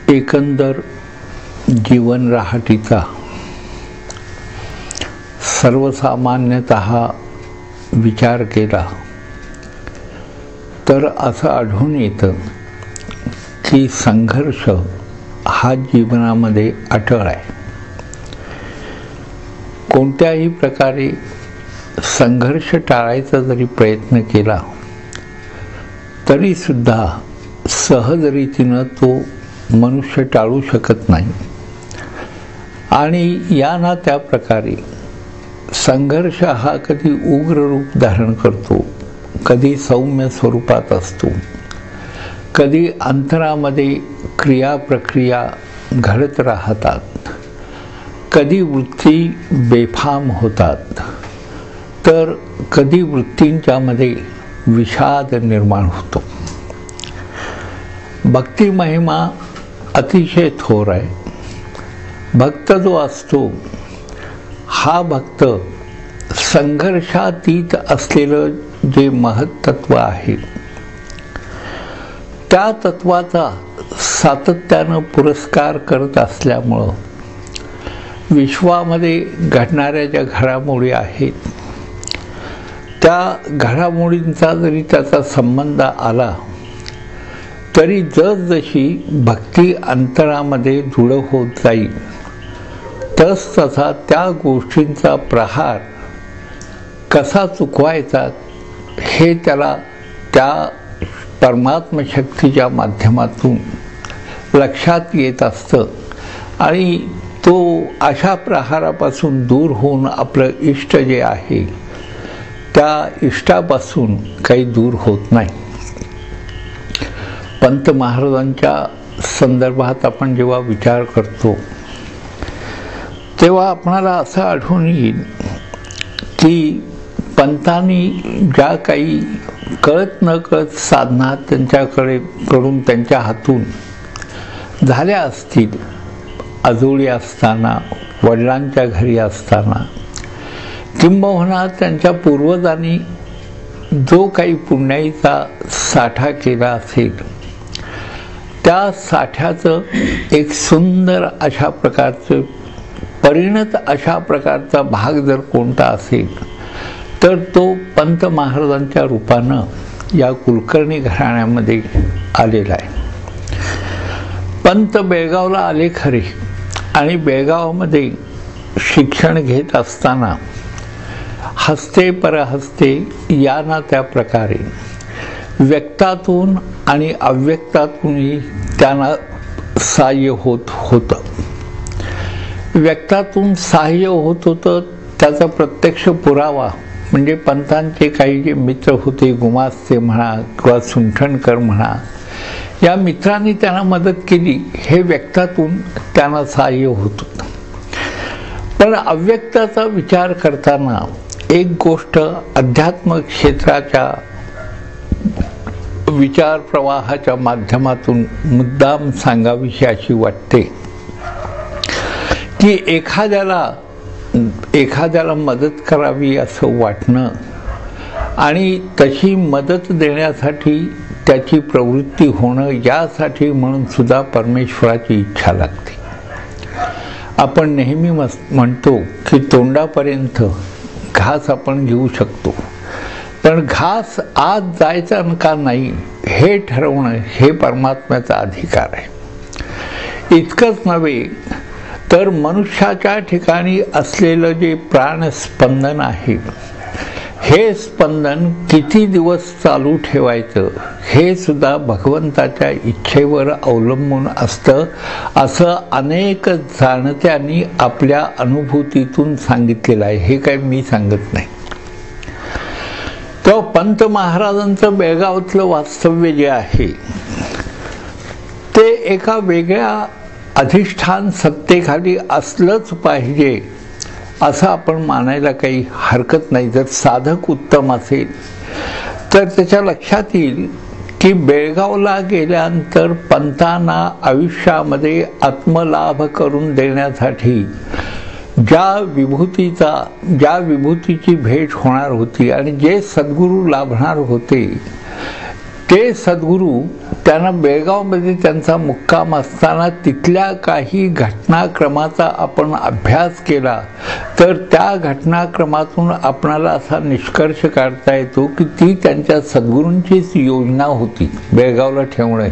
एकंदर जीवन राहटीचा सर्वसामान्यतः विचार केला तर असं आढळून येतं की संघर्ष हा जीवनामध्ये अटळ आहे. कोणत्याही प्रकारे संघर्ष टाळायचा जरी प्रयत्न केला तरी सुद्धा सहजरीतीनं तो मनुष्य टाळू शकत नाही आणि या ना त्या प्रकारे संघर्ष हा कधी उग्र रूप धारण करतो, कधी सौम्य स्वरूपात असतो, कधी अंतरामध्ये क्रिया प्रक्रिया घडत राहतात, कधी वृत्ती बेफाम होतात, तर कधी वृत्तींच्यामध्ये विषाद निर्माण होतो. भक्ती महिमा अतिशय थोर आहे. भक्त जो असतो हा भक्त संघर्षातीत असलेलं जे महत्त्व आहे त्या तत्वाचा सातत्यानं पुरस्कार करत असल्यामुळं विश्वामध्ये घडणाऱ्या ज्या घडामोडी आहेत त्या घडामोडींचा जरी त्याचा संबंध आला तरी जसजशी भक्ती अंतरामध्ये दृढ होत जाईल तसा त्या गोष्टींचा प्रहार कसा चुकवायचा हे त्याला त्या परमात्म शक्तीच्या माध्यमातून लक्षात येत असतं आणि तो अशा प्रहारापासून दूर होऊन आपलं इष्ट जे आहे त्या इष्टापासून काही दूर होत नाही. पंत महाराजांच्या संदर्भात आपण जेव्हा विचार करतो तेव्हा आपणाला असं आढळून येईल की पंतांनी ज्या काही कळत न कळत साधना त्यांच्याकडून त्यांच्या हातून झाल्या असतील, आजोळी असताना, वडिलांच्या घरी असताना, किंबहुना त्यांच्या पूर्वजांनी जो काही पुण्याईचा साठा केला असेल त्या साठ्याचं एक सुंदर अशा प्रकारचं परिणत अशा प्रकारचा भाग जर कोणता असेल तर तो पंत महाराजांच्या रूपानं या कुलकर्णी घराण्यामध्ये आलेला आहे. पंत बेळगावला आले खरे आणि बेळगावमध्ये शिक्षण घेत असताना हस्ते परहस्ते या ना त्या प्रकारे व्यक्तातून आणि अव्यक्तातूनही त्यांना सहाय्य होत होतं. व्यक्तातून सहाय्य होत होतं त्याचा प्रत्यक्ष पुरावा म्हणजे पंतांचे काही जे मित्र होते, गुमास्ते म्हणा किंवा सुंठणकर म्हणा, या मित्रांनी त्यांना मदत केली हे व्यक्तातून त्यांना सहाय्य होत होतं. पण अव्यक्ताचा विचार करताना एक गोष्ट अध्यात्म क्षेत्राच्या विचार प्रवाहाच्या माध्यमातून मुद्दाम सांगावीशी अशी वाटते की एखाद्याला मदत करावी असं वाटणं आणि तशी मदत देण्यासाठी त्याची प्रवृत्ती होणं यासाठी म्हणून सुद्धा परमेश्वराची इच्छा लागते. आपण नेहमी म्हणतो की तोंडापर्यंत घास आपण घेऊ शकतो पण घास आत जायचा का नाही हे ठरवणं हे परमात्म्याचा अधिकार आहे. इतकंच नव्हे तर मनुष्याच्या ठिकाणी असलेलं जे प्राणस्पंदन आहे हे स्पंदन किती दिवस चालू ठेवायचं हे सुद्धा भगवंताच्या इच्छेवर अवलंबून असतं असं अनेक जाणत्यांनी आपल्या अनुभूतीतून सांगितलेलं आहे. हे काही मी सांगत नाही. तो पंत महाराजांचं बेळगावातलं वास्तव्य जे आहे ते एका वेगळ्या अधिष्ठान सत्तेखाली असलंच पाहिजे असं आपण मानायला काही हरकत नाही. जर साधक उत्तम असेल तर त्याच्या लक्षात येईल की बेळगावला गेल्यानंतर पंतांना आयुष्यामध्ये आत्मलाभ करून देण्यासाठी ज्या विभूतीची भेट होणार होती आणि जे सद्गुरू लाभणार होते ते सद्गुरू त्यांना बेळगावमध्ये त्यांचा मुक्काम असताना तिथल्या काही घटनाक्रमाचा आपण अभ्यास केला तर त्या घटनाक्रमातून आपणाला असा निष्कर्ष काढता येतो की ती त्यांच्या सद्गुरूंचीच योजना होती बेळगावला ठेवणे.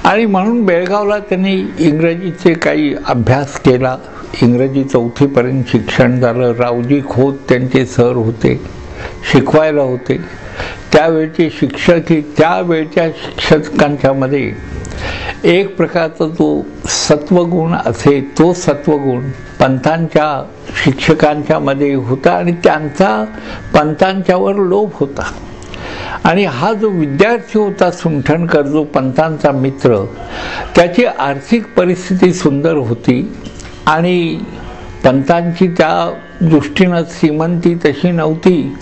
आणि म्हणून बेळगावला त्यांनी इंग्रजीचे काही अभ्यास केला. इंग्रजी 4थी पर्यंत शिक्षण झालं. रावजी खोत त्यांचे सर होते, शिकवायला होते. त्यावेळचे शिक्षक त्यावेळच्या शिक्षकांच्या मध्ये एक प्रकारचा जो सत्वगुण असे तो सत्वगुण पंथांच्या शिक्षकांच्या मध्ये होता आणि त्यांचा पंथांच्यावर लोभ होता. आणि हा जो विद्यार्थी होता सुमठणकर, जो पंथांचा मित्र, त्याची आर्थिक परिस्थिती सुंदर होती आणि पंथांची त्या दृष्टीनं श्रीमंती तशी नव्हती.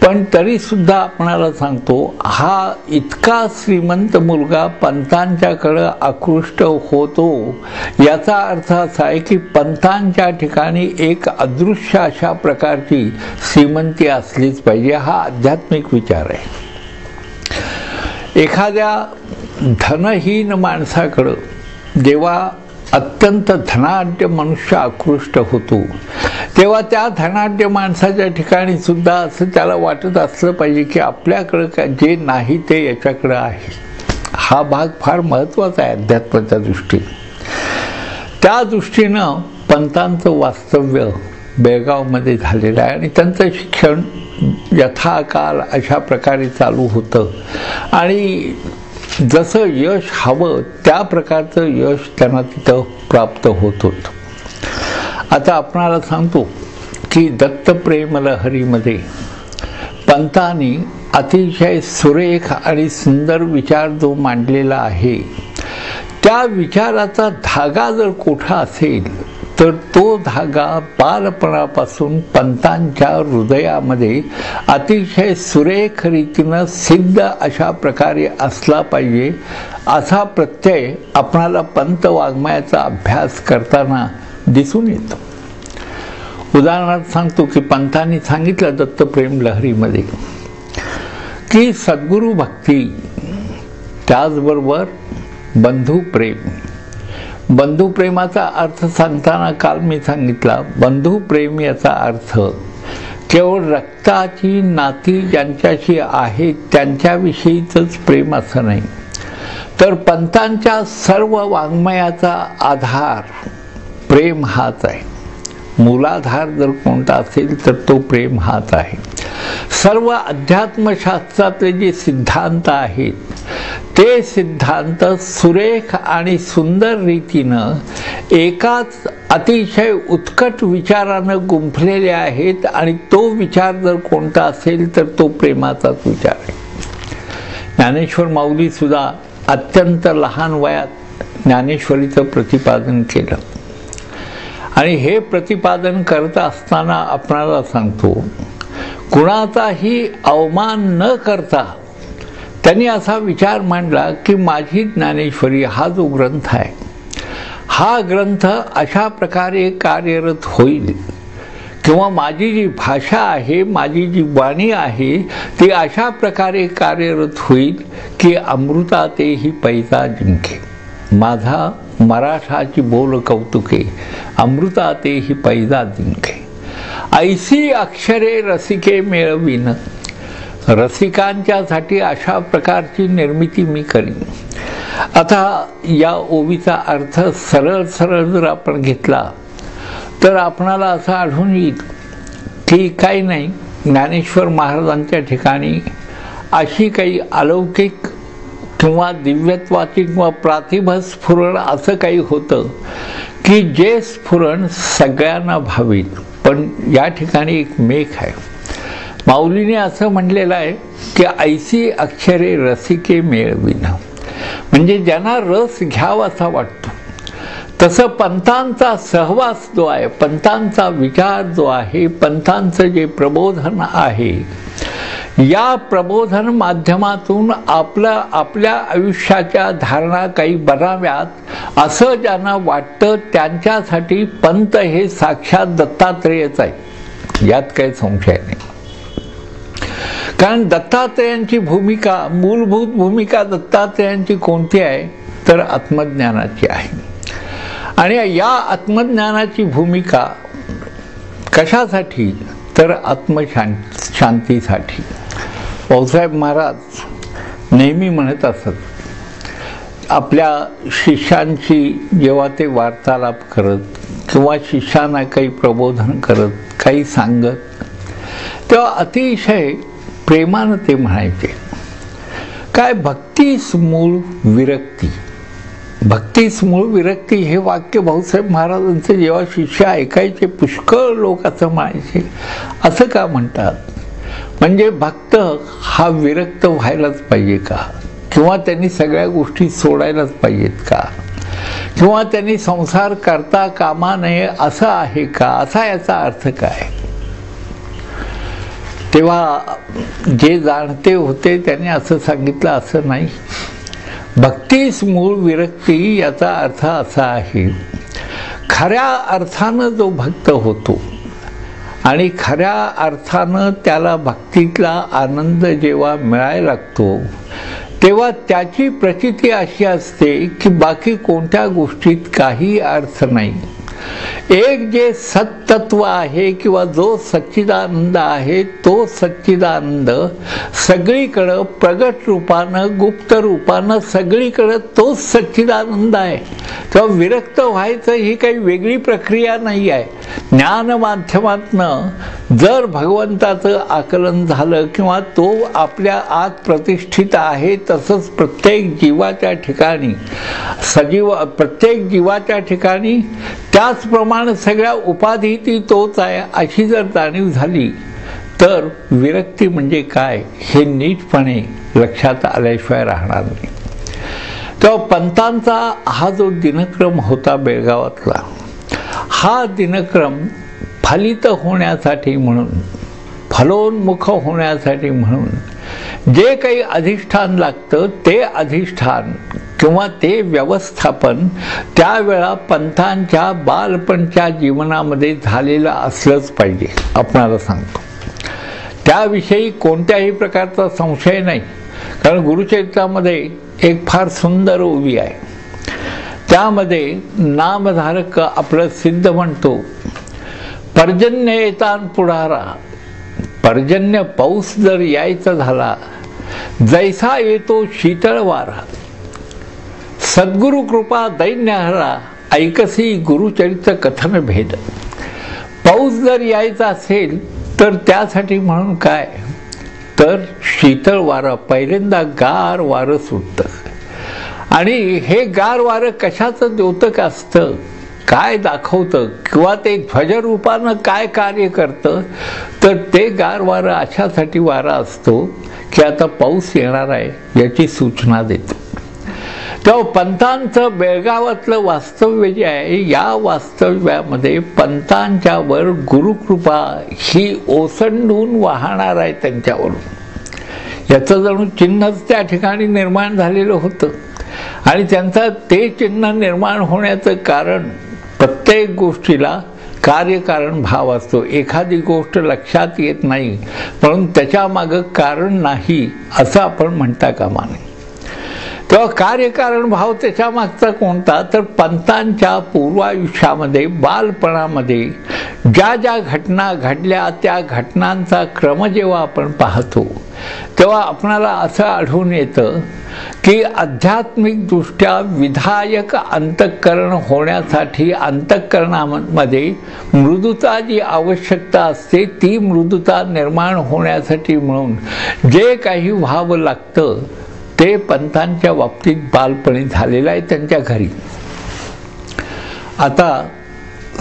पण तरीसुद्धा आपणाला सांगतो हा इतका श्रीमंत मुलगा पंथांच्याकडं आकृष्ट होतो याचा अर्थ असा आहे की पंथांच्या ठिकाणी एक अदृश्य अशा प्रकारची श्रीमंती असलीच पाहिजे. हा आध्यात्मिक विचार आहे. एखाद्या धनहीन माणसाकडं जेव्हा अत्यंत धनाढ्य मनुष्य आकृष्ट होतो तेव्हा त्या धनाढ्य माणसाच्या ठिकाणी सुद्धा असं त्याला वाटत असलं पाहिजे की आपल्याकडं जे नाही ते याच्याकडं आहे. हा भाग फार महत्त्वाचा आहे अध्यात्माच्या दृष्टीने. त्या दृष्टीनं पंथांचं वास्तव्य बेळगावमध्ये झालेलं आहे आणि त्यांचं शिक्षण यथाकाल अशा प्रकारे चालू होतं आणि जसं यश हवं त्या प्रकारचं यश त्यांना तिथं प्राप्त होत होतं. आता आपणाला सांगतो की दत्तप्रेम लहरीमध्ये पंतांनी अतिशय सुरेख आणि सुंदर विचार जो मांडलेला आहे त्या विचाराचा धागा जर कुठा असेल तर तो धागा बालपणापासून पंतांच्या हृदयामध्ये अतिशय सुरेख रीतीनं सिद्ध अशा प्रकारे असला पाहिजे असा प्रत्यय आपणाला पंत वाङ्मयाचा अभ्यास करताना दिसून येतो. उदाहरणार्थ सांगतो की पंतांनी सांगितलं दत्तप्रेम लहरीमध्ये की सद्गुरू भक्ती त्याचबरोबर बंधुप्रेम. बंधुप्रेमाचा अर्थ सांगताना काल मी सांगितला बंधुप्रेम याचा अर्थ केवळ रक्ताची नाती ज्यांच्याशी आहे त्यांच्याविषयीचंच प्रेम असं नाही तर पंतांच्या सर्व वाङ्मयाचा आधार प्रेम हाच आहे. मूलाधार जर कोणता असेल तर तो प्रेम हाच आहे. सर्व अध्यात्मशास्त्रातले जे सिद्धांत आहेत ते सिद्धांत सुरेख आणि सुंदर रीतीनं एकाच अतिशय उत्कट विचारानं गुंफलेले आहेत आणि तो विचार जर कोणता असेल तर तो प्रेमाचाच विचार आहे. ज्ञानेश्वर माऊली सुद्धा अत्यंत लहान वयात ज्ञानेश्वरीचं प्रतिपादन केलं आणि हे प्रतिपादन करत असताना आपणाला सांगतो कुणाचाही अवमान न करता त्यांनी असा विचार मांडला की माझी ज्ञानेश्वरी हा जो ग्रंथ आहे हा ग्रंथ अशा प्रकारे कार्यरत होईल किंवा माझी जी भाषा आहे माझी जी वाणी आहे ती अशा प्रकारे कार्यरत होईल की अमृतातेही पैजा जिंके. माझा मराठाची बोल कौतुके अमृतातेही पैजा जिंके. ऐसी अक्षरे रसिके मेळवीन. रसिकांच्यासाठी अशा प्रकारची निर्मिती मी करीन. आता या ओवीचा अर्थ सरळ सरळ जर आपण घेतला तर आपणाला असं आढळून येईल की काही नाही ज्ञानेश्वर महाराजांच्या ठिकाणी अशी काही अलौकिक किंवा दिव्यत्वाची किंवा प्रातिभ स्फुरण असं काही होतं की जे स्फुरण सगळ्यांना भावेल. पण या ठिकाणी एक मेघ आहे. माऊलीने असं म्हटलेलं आहे की ऐसी अक्षरे रसिके मेळवीन. म्हणजे ज्यांना रस घ्यावासा वाटतो तसं पंथांचा सहवास जो आहे पंथांचा विचार जो आहे पंथांचं जे प्रबोधन आहे या प्रबोधन माध्यमातून आपल्या आयुष्याच्या धारणा काही बनाव्यात असं ज्यांना वाटतं त्यांच्यासाठी पंत हे साक्षात दत्तात्रेयच आहे. यात काही संशय नाही. कारण दत्तात्रेयांची भूमिका, मूलभूत भूमिका दत्तात्रेयांची कोणती आहे तर आत्मज्ञानाची आहे. आणि या आत्मज्ञानाची भूमिका कशासाठी तर आत्मशांतीसाठी. भाऊसाहेब महाराज नेहमी म्हणत असत, आपल्या शिष्यांची जेव्हा ते वार्तालाप करत किंवा शिष्यांना काही प्रबोधन करत, काही सांगत, तेव्हा अतिशय प्रेमानं ते म्हणायचे, काय भक्तीस मूळ विरक्ती. भक्तीस मूळ विरक्ती हे वाक्य भाऊसाहेब महाराजांचे जेव्हा शिष्य ऐकायचे, पुष्कळ लोक असं म्हणायचे, असं का म्हणतात, म्हणजे भक्त हा विरक्त व्हायलाच पाहिजे का, किंवा त्यांनी सगळ्या गोष्टी सोडायलाच पाहिजेत का, किंवा त्यांनी संसार करता कामा नये असं आहे का, असा याचा अर्थ काय. तेव्हा जे जाणते होते त्यांनी असं सांगितलं, असं नाही. भक्तीस मूळ विरक्ती याचा अर्थ असा आहे, खऱ्या अर्थानं जो भक्त होतो आणि खऱ्या अर्थानं त्याला भक्तीतला आनंद जेव्हा मिळायला लागतो, तेव्हा त्याची प्रचिती अशी असते की बाकी कोणत्या गोष्टीत काही अर्थ नाही. एक जे सत्तत्व आहे किंवा जो सच्चिदानंद आहे, तो सच्चिदानंद सगळीकडं प्रगट रूपानं, गुप्त रूपानं सगळीकडं तोच सच्चिदानंद आहे. तेव्हा विरक्त व्हायचं ही काही वेगळी प्रक्रिया नाही आहे. ज्ञान माध्यमातनं जर भगवंताचं आकलन झालं किंवा तो आपल्या आत प्रतिष्ठित आहे, तसंच प्रत्येक जीवाच्या ठिकाणी, प्रत्येक जीवाच्या ठिकाणी त्याचप्रमाणे सगळ्या उपाधी ती तोच आहे अशी जर जाणीव झाली, तर विरक्ती म्हणजे काय हे नीटपणे लक्षात आल्याशिवाय राहणार नाही. तेव्हा पंतांचा हा जो दिनक्रम होता बेळगावातला, हा दिनक्रम फलित होण्यासाठी म्हणून, फलोन्मुख होण्यासाठी म्हणून जे काही अधिष्ठान लागतं ते अधिष्ठान किंवा ते व्यवस्थापन त्यावेळा पंथांच्या बालपणच्या जीवनामध्ये झालेलं असलंच पाहिजे. आपणाला सांगतो त्याविषयी कोणत्याही प्रकारचा संशय नाही. कारण गुरुचरित्रामध्ये एक फार सुंदर ओवी आहे, त्यामध्ये नामधारक आपलं सिद्ध म्हणतो, पर्जन्य येतान पुढारा, पर्जन्य पाऊस जर यायचा झाला, जैसा येतो शीतळ वारा, सद्गुरु कृपा दैन्यहरा, ऐकसी गुरुचरित्र कथन भेद. पाऊस जर यायचा असेल तर त्यासाठी म्हणून काय तर शीतळ वारं, पहिल्यांदा गार वारं सुटतं. आणि हे गार वारं कशाचं द्योतक असतं, काय दाखवतं किंवा ते ध्वजरूपानं काय कार्य करतं, तर ते गार वारं अशासाठी वारा असतो की आता पाऊस येणार आहे याची सूचना देतो. तेव्हा पंतांचं बेळगावातलं वास्तव्य जे आहे, या वास्तव्यामध्ये पंतांच्यावर गुरुकृपा ही ओसंडून वाहणार आहे त्यांच्यावरून, याचं जणू चिन्हच त्या ठिकाणी निर्माण झालेलं होतं. आणि त्यांचं ते चिन्ह निर्माण होण्याचं कारण, प्रत्येक गोष्टीला कार्यकारण भाव असतो. एखादी गोष्ट लक्षात येत नाही म्हणून त्याच्या मागं कारण नाही असं आपण म्हणता कामा नये. तेव्हा कार्यकारण भाव त्याच्या मागचा कोणता तर पंतांच्या पूर्वायुष्यामध्ये, बालपणामध्ये ज्या ज्या घटना घडल्या, त्या घटनांचा क्रम जेव्हा आपण पाहतो तेव्हा आपणाला असं आढळून येतं की आध्यात्मिकदृष्ट्या विधायक अंतःकरण होण्यासाठी अंतःकरणामध्ये मृदुता जी आवश्यकता असते, ती मृदुता निर्माण होण्यासाठी म्हणून जे काही व्हावं लागतं ते पंतांच्या बाबतीत बालपणी झालेलं आहे त्यांच्या घरी. आता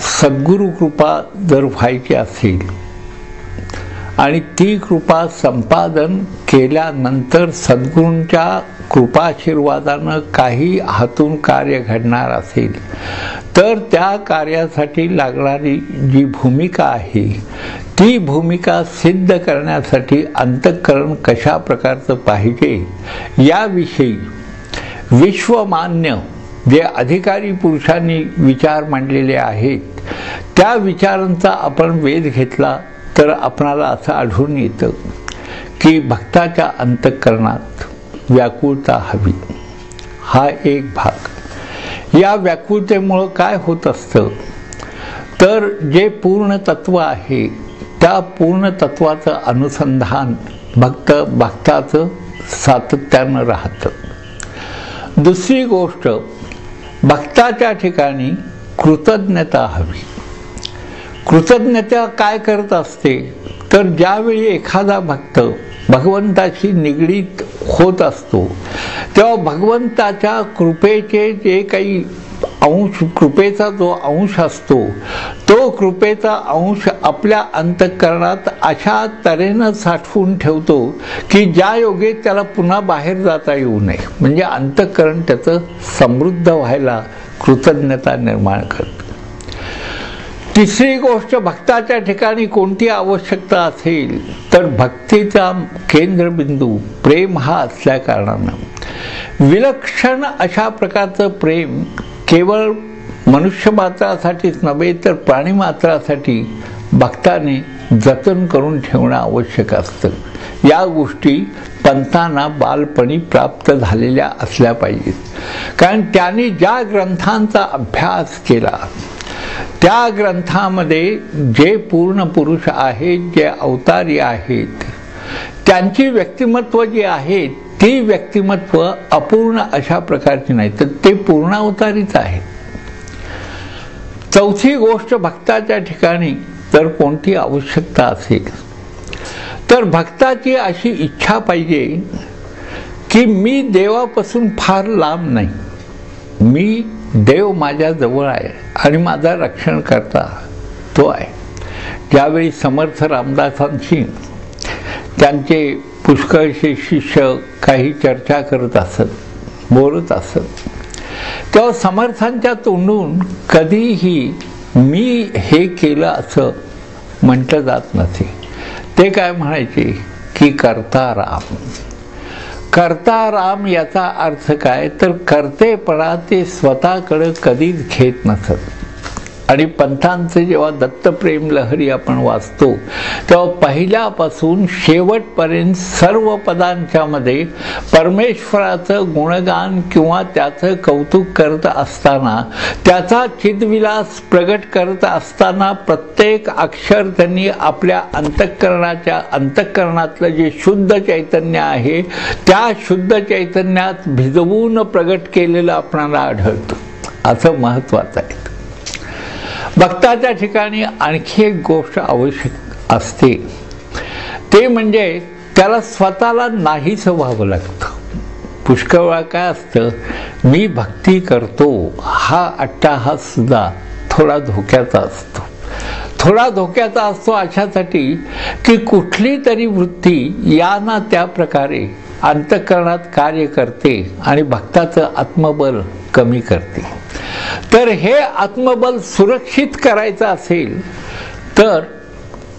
सद्गुरु कृपा जर व्हायची असेल आणि ती कृपा संपादन केल्यानंतर सद्गुरूंच्या कृपाशीर्वादानं काही हातून कार्य घडणार असेल, तर त्या कार्यासाठी लागणारी जी भूमिका आहे, ती भूमिका सिद्ध करण्यासाठी अंतःकरण कशा प्रकारचं पाहिजे याविषयी विश्वमान्य जे अधिकारी पुरुषांनी विचार मांडलेले आहेत, त्या विचारांचा आपण वेध घेतला तर आपणाला असं आढळून येतं की भक्ताच्या अंतःकरणात व्याकुळता हवी, हा एक भाग. या व्याकुळतेमुळं काय होत असतं तर जे पूर्ण तत्व आहे त्या पूर्ण तत्वाचं अनुसंधान भक्ताचं सातत्यानं राहतं. दुसरी गोष्ट, भक्ताच्या ठिकाणी कृतज्ञता हवी. कृतज्ञता काय करत असते तर ज्यावेळी एखादा भक्त भगवंताशी निगडीत होत असतो तेव्हा भगवंताच्या कृपेचे जे काही अंश, कृपेचा जो अंश असतो तो कृपेचा अंश आपल्या अंतःकरणात अशा तऱ्हेनं साठवून ठेवतो की ज्या योगे त्याला पुन्हा बाहेर जाता येऊ नये. म्हणजे अंतःकरण त्याचं समृद्ध व्हायला कृतज्ञता निर्माण करते. तिसरी गोष्ट, भक्ताच्या ठिकाणी कोणती आवश्यकता असेल तर भक्तीचा केंद्रबिंदू प्रेम हा असल्या कारणानं विलक्षण अशा प्रकारचं प्रेम केवळ मनुष्य मात्रासाठीच नव्हे तर प्राणी मात्रासाठी भक्ताने जतन करून ठेवणं आवश्यक असतं. या गोष्टी पंथांना बालपणी प्राप्त झालेल्या असल्या पाहिजेत. कारण त्यांनी ज्या ग्रंथांचा अभ्यास केला त्या ग्रंथामध्ये जे पूर्ण पुरुष आहेत, जे अवतारी आहेत, त्यांची व्यक्तिमत्व जी आहेत ती व्यक्तिमत्व अपूर्ण अशा प्रकारची नाही तर ते पूर्ण अवतारीच आहे. चौथी गोष्ट, भक्ताच्या ठिकाणी तर कोणती आवश्यकता असेल तर भक्ताची अशी इच्छा पाहिजे की मी देवापासून फार लांब नाही, मी देव माझ्या जवळ आहे आणि माझा रक्षण करता तो आहे. ज्यावेळी समर्थ रामदासांशी त्यांचे पुष्कळसे शिष्य काही चर्चा करत असत, बोलत असत, तेव्हा समर्थांच्या तोंडून कधीही मी हे केलं असं म्हटलं जात नसे. ते काय म्हणायचे की करता राम. करता राम याचा अर्थ काय तर कर्तेपणा ते स्वतःकडे कधीच घेत नसत. आणि पंथांचे जेव्हा दत्तप्रेम लहरी आपण वाचतो तेव्हा पहिल्यापासून शेवटपर्यंत सर्व पदांच्या मध्ये परमेश्वराचं गुणगान किंवा त्याचं कौतुक करत असताना, त्याचा चिदविलास प्रगट करत असताना प्रत्येक अक्षर त्यांनी आपल्या अंतःकरणातलं जे शुद्ध चैतन्य आहे त्या शुद्ध चैतन्यात भिजवून प्रगट केलेलं आपल्याला आढळतं. असं महत्त्वाचं आहे. भक्ताच्या ठिकाणी आणखी एक गोष्ट आवश्यक असते ते म्हणजे त्याला स्वतःला नाहीच व्हावं लागतं. पुष्कळ वेळा काय असतं, मी भक्ती करतो हा अट्टाहास सुद्धा थोडा धोक्याचा असतो. थोडा धोक्याचा असतो अशासाठी की कुठली तरी वृत्ती या ना त्या प्रकारे अंतःकरणात कार्य करते आणि भक्ताचं आत्मबल कमी करते. तर हे आत्मबल सुरक्षित करायचं असेल तर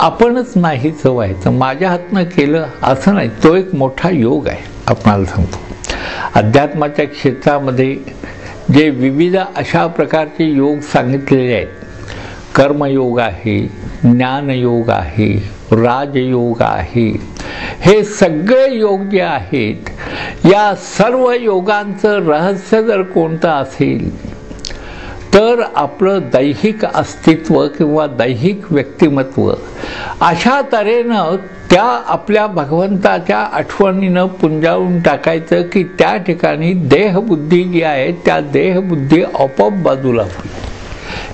आपणच नाहीच व्हायचं. माझ्या हातनं केलं असं नाही, तो एक मोठा योग आहे. आपणाला सांगतो, अध्यात्माच्या क्षेत्रामध्ये जे विविध अशा प्रकारचे योग सांगितलेले आहेत, कर्मयोग आहे, ज्ञानयोग आहे, राजयोग आहे, हे सगळे योग जे आहेत या सर्व योगांचं रहस्य जर कोणतं असेल तर आपलं दैहिक अस्तित्व किंवा दैहिक व्यक्तिमत्व अशा तऱ्हेनं त्या आपल्या भगवंताच्या आठवणीनं पुंजाळून टाकायचं की त्या ठिकाणी देहबुद्धी जी आहे त्या देहबुद्धी आपोआप बाजूला होईल.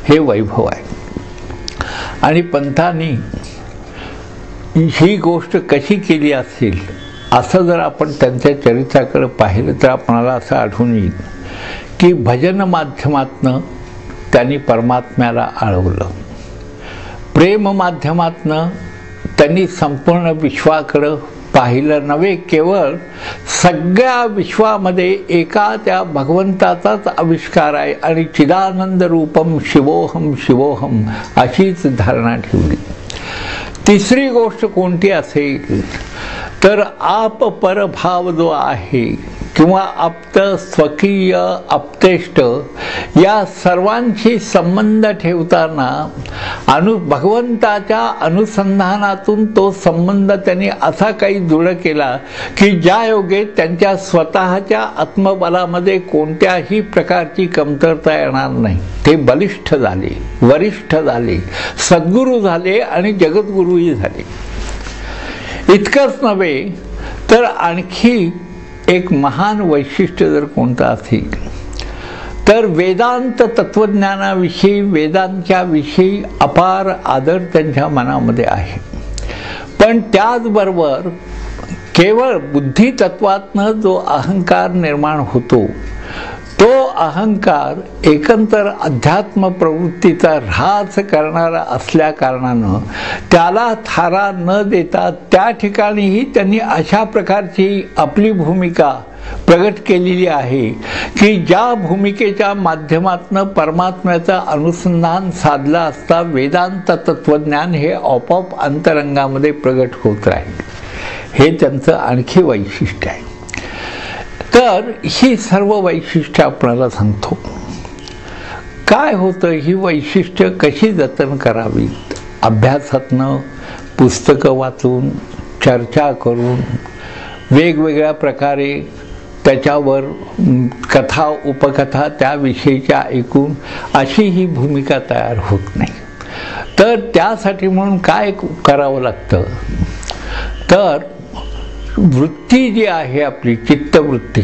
हे वैभव आहे. आणि पंथांनी ही गोष्ट कशी केली असेल असं जर आपण त्यांच्या चरित्राकडे पाहिलं तर आपणाला असं आढळून येईल की भजन माध्यमातनं त्यांनी परमात्म्याला आळवलं, प्रेम माध्यमातनं त्यांनी संपूर्ण विश्वाकडं पाहिलं नव्हे, केवळ सगळ्या विश्वामध्ये एका त्या भगवंताचाच आविष्कार आहे आणि चिदानंद रूपम शिवोहम शिवोहम अशीच धारणा ठेवली. तिसरी गोष्ट कोणती असेल तर आप परभाव जो आहे किंवा आप्त, स्वकीय, आप्तेष्ट या सर्वांशी संबंध ठेवताना भगवंताच्या अनुसंधानातून तो संबंध त्यांनी असा काही दृढ केला की ज्या योगे त्यांच्या स्वतःच्या आत्मबलामध्ये कोणत्याही प्रकारची कमतरता येणार नाही. ते बलिष्ठ झाले, वरिष्ठ झाले, सद्गुरू झाले आणि जगद्गुरूही झाले. इतकंच नव्हे तर आणखी एक महान वैशिष्ट्य जर कोणतं असेल तर वेदांत तत्वज्ञानाविषयी, वेदांच्या विषयी अपार आदर त्यांच्या मनामध्ये आहे. पण त्याचबरोबर केवळ बुद्धी तत्वातनं जो अहंकार निर्माण होतो तो अहंकार एकंदर अध्यात्म प्रवृत्तीचा ऱ्हास करणारा असल्या कारणानं त्याला थारा न देता त्या ठिकाणीही त्यांनी अशा प्रकारची आपली भूमिका प्रगट केलेली आहे की ज्या भूमिकेच्या माध्यमातून परमात्म्याचं अनुसंधान साधलं असता वेदांत तत्वज्ञान हे आपोआप अंतरंगामध्ये प्रगट होत राहील. हे त्यांचं आणखी वैशिष्ट्य आहे. तर ही सर्व वैशिष्ट्य आपल्याला सांगतो. काय होतं, ही वैशिष्ट्य कशी जतन करावीत? अभ्यासातनं, पुस्तकं वाचून, चर्चा करून, वेगवेगळ्या प्रकारे त्याच्यावर कथा उपकथा त्याविषयीच्या ऐकून अशी ही भूमिका तयार होत नाही. तर त्यासाठी म्हणून काय करावं लागतं, तर वृत्ती जी आहे आपली चित्तवृत्ती,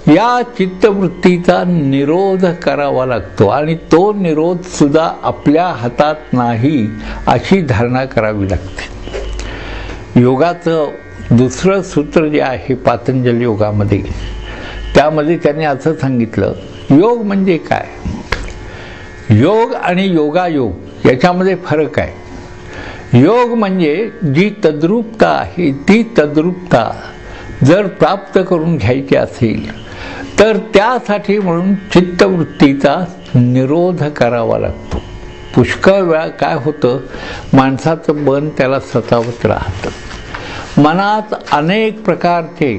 या चित्तवृत्तीचा निरोध करावा लागतो आणि तो निरोध सुद्धा आपल्या हातात नाही अशी धारणा करावी लागते. योगाचं दुसरं सूत्र जे आहे पातंजल योगामध्ये, त्यामध्ये त्यांनी असं सांगितलं, योग म्हणजे काय? योग आणि योगायोग याच्यामध्ये फरक आहे. योग म्हणजे जी तद्रूपता आहे ती तद्रूपता जर प्राप्त करून घ्यायची असेल तर त्यासाठी म्हणून चित्तवृत्तीचा निरोध करावा लागतो. पुष्कळ वेळा काय होतं, माणसाचं मन त्याला सतावत राहतं. मनात अनेक प्रकारचे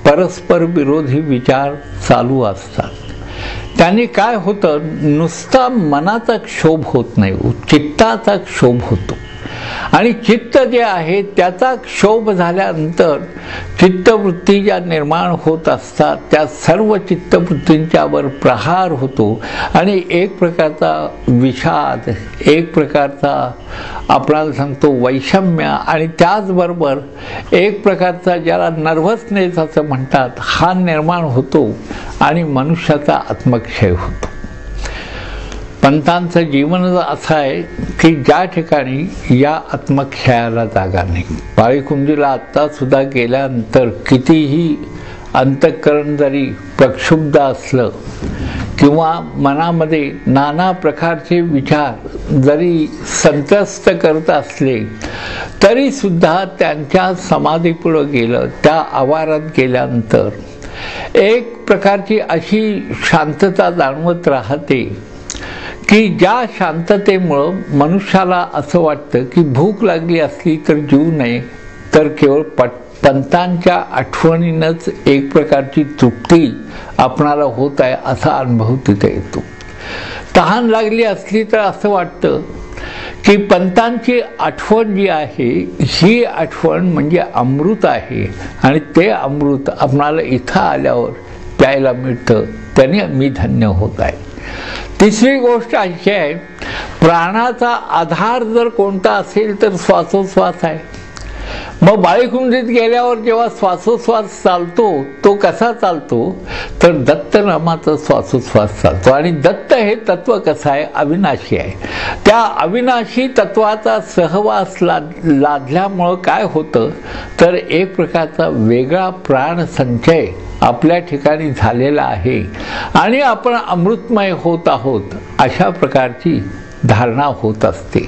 परस्पर विरोधी विचार चालू असतात. त्याने काय होतं, नुसता मनाचा क्षोभ होत नाही, चित्ताचा क्षोभ होतो. आणि चित्त जे आहे त्याचा क्षोभ झाल्यानंतर चित्तवृत्ती ज्या निर्माण होत असतात त्या सर्व चित्तवृत्तींच्यावर प्रहार होतो आणि एक प्रकारचा विषाद, एक प्रकारचा आपल्याला सांगतो वैषम्य आणि त्याचबरोबर एक प्रकारचा ज्याला नर्व्हसनेस असं म्हणतात हा निर्माण होतो आणि मनुष्याचा आत्मक्षय होतो. पंतांचं जीवनच असं आहे की ज्या ठिकाणी या आत्मक्षयाला जागा नाही. बाळीकुंजीला आत्ता सुद्धा गेल्यानंतर कितीही अंतःकरण जरी प्रक्षुब्ध असलं किंवा मनामध्ये नाना प्रकारचे विचार जरी संत्रस्त करत असले तरी सुद्धा त्यांच्या समाधीपुढं गेलं, त्या आवारात गेल्यानंतर एक प्रकारची अशी शांतता जाणवत राहते की ज्या शांततेमुळं मनुष्याला असं वाटतं की भूक लागली असली तर जीव नये, तर केवळ पंतांच्या आठवणीनंच एक प्रकारची तृप्ती आपणाला होत आहे असा अनुभव तिथे येतो. तहान लागली असली तर असं वाटतं की पंतांची आठवण जी आहे ही आठवण म्हणजे अमृत आहे आणि ते अमृत आपणाला इथं आल्यावर प्यायला मिळतं, त्याने मी धन्य होत आहे. तिसरी गोष्ट अशी आहे, प्राणाचा आधार जर कोणता असेल तर श्वासोश्वास आहे. मग बाळीकुंजीत गेल्यावर जेव्हा श्वासोश्वास चालतो तो कसा चालतो, तर दत्त नामाचा श्वासोश्वास चालतो. आणि दत्त हे तत्व कसं आहे, अविनाशी आहे. त्या अविनाशी तत्वाचा सहवास लादल्यामुळं काय होतं, तर एक प्रकारचा वेगळा प्राण संचय आपल्या ठिकाणी झालेला आहे आणि आपण अमृतमय होत आहोत अशा प्रकारची धारणा होत असते.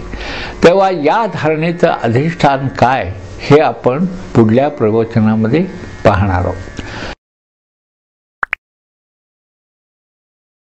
तेव्हा या धारणेचं अधिष्ठान काय हे आपण पुढल्या प्रवचनामध्ये पाहणार आहोत.